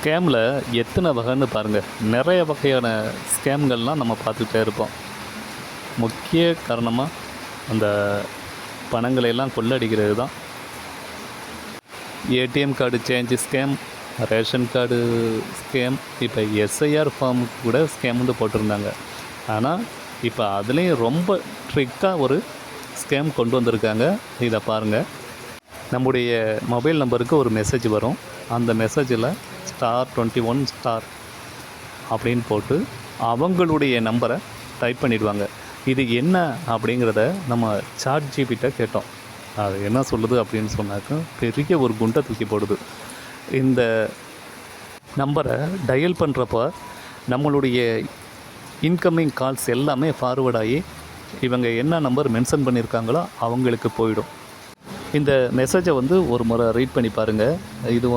ஸ்கேமில் எத்தனை வகைன்னு பாருங்கள். நிறைய வகையான ஸ்கேம்கள்லாம் நம்ம பார்த்துக்கிட்டே இருப்போம். முக்கிய காரணமாக அந்த பணங்களை எல்லாம் கொள்ளடிக்கிறது தான். ATM card change scam, ration card scam, இப்போ எஸ்ஐஆர் ஃபார்முக்கு கூட ஸ்கேம்னு போட்டிருந்தாங்க. ஆனால் இப்போ அதுலேயும் ரொம்ப ட்ரிக்காக ஒரு ஸ்கேம் கொண்டு வந்திருக்காங்க. இதை பாருங்கள். நம்முடைய மொபைல் நம்பருக்கு ஒரு மெசேஜ் வரும். அந்த மெசேஜில் *21* அப்படின்னு போட்டு அவங்களுடைய நம்பரை டைப் பண்ணிடுவாங்க. இது என்ன அப்படிங்கிறத நம்ம ChatGPT கேட்டோம். அது என்ன சொல்லுது அப்படின்னு சொன்னாக்க பெரிய ஒரு குண்டை தூக்கி போடுது. இந்த நம்பரை டயல் பண்ணுறப்போ நம்மளுடைய இன்கமிங் கால்ஸ் எல்லாமே ஃபார்வேர்ட் ஆகி இவங்க என்ன நம்பர் மென்ஷன் பண்ணியிருக்காங்களோ அவங்களுக்கு போயிடும். இந்த மெசேஜை ஒரு முறை ரீட் பண்ணி பாருங்கள். இது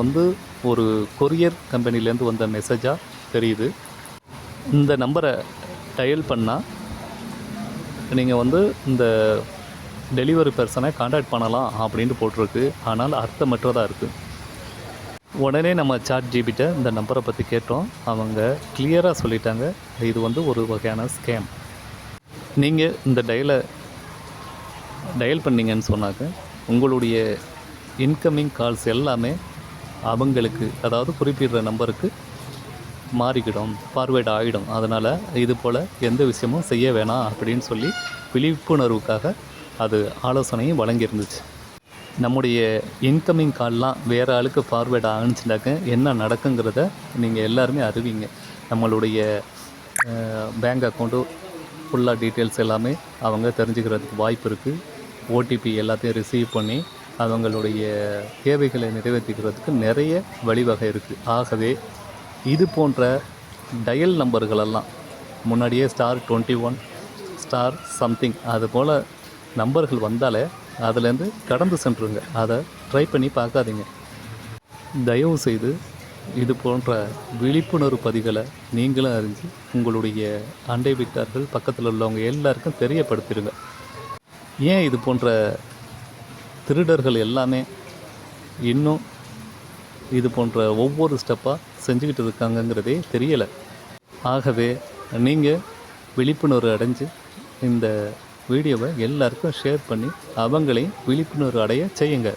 ஒரு கொரியர் கம்பெனிலேருந்து வந்த மெசேஜாக தெரியுது. இந்த நம்பரை டயல் பண்ணால் நீங்கள் இந்த டெலிவரி பர்சனை காண்டாக்ட் பண்ணலாம் அப்படின்ட்டு போட்டிருக்கு. ஆனால் அர்த்தமற்றதாக இருக்குது. உடனே நம்ம ChatGPT இந்த நம்பரை பற்றி கேட்டோம். அவங்க கிளியராக சொல்லிட்டாங்க, இது ஒரு வகையான ஸ்கேம். நீங்கள் இந்த டயல் பண்ணிங்கன்னு சொன்னாக்க உங்களுடைய இன்கமிங் கால்ஸ் எல்லாமே அவங்களுக்கு, அதாவது குறிப்பிடுற நம்பருக்கு மாறிக்கிடும், ஃபார்வேர்ட் ஆகிடும். அதனால் இது போல் எந்த விஷயமும் செய்ய வேணாம் அப்படின்னு சொல்லி விழிப்புணர்வுக்காக அது ஆலோசனையும் வழங்கியிருந்துச்சு. நம்முடைய இன்கமிங் கால்லாம் வேறு ஆளுக்கு ஃபார்வேர்ட் ஆகிச்சுனாக்க என்ன நடக்குங்கிறத நீங்கள் எல்லாருமே அறிவிங்க. நம்மளுடைய பேங்க் அக்கௌண்ட்டு ஃபுல்லாக டீட்டெயில்ஸ் எல்லாமே அவங்க தெரிஞ்சுக்கிறதுக்கு வாய்ப்பு இருக்குது. ஓடிபி எல்லாத்தையும் ரிசீவ் பண்ணி அவங்களுடைய தேவைகளை நிறைவேற்றிக்கிறதுக்கு நிறைய வழிவகை இருக்குது. ஆகவே இது போன்ற டயல் நம்பர்களெல்லாம் முன்னாடியே *21* சம்திங் அது போல் நம்பர்கள் வந்தாலே அதுலேருந்து கடந்து சென்றுங்க. அதை ட்ரை பண்ணி பார்க்காதீங்க. தயவு செய்து இது போன்ற விழிப்புணர்வு பதிவுகளை நீங்களும் அறிஞ்சு உங்களுடைய அண்டை வீட்டார்கள், பக்கத்தில் உள்ளவங்க எல்லாருக்கும் தெரியப்படுத்திடுங்க. ஏன் இது போன்ற திருடர்கள் எல்லாமே இன்னும் இது போன்ற ஒவ்வொரு ஸ்டெப்பாக செஞ்சுக்கிட்டு இருக்காங்கங்கிறதே தெரியலை. ஆகவே நீங்கள் விழிப்புணர்வு அடைஞ்சு இந்த வீடியோவை எல்லாருக்கும் ஷேர் பண்ணி அவங்களையும் விழிப்புணர்வு அடைய செய்யுங்க.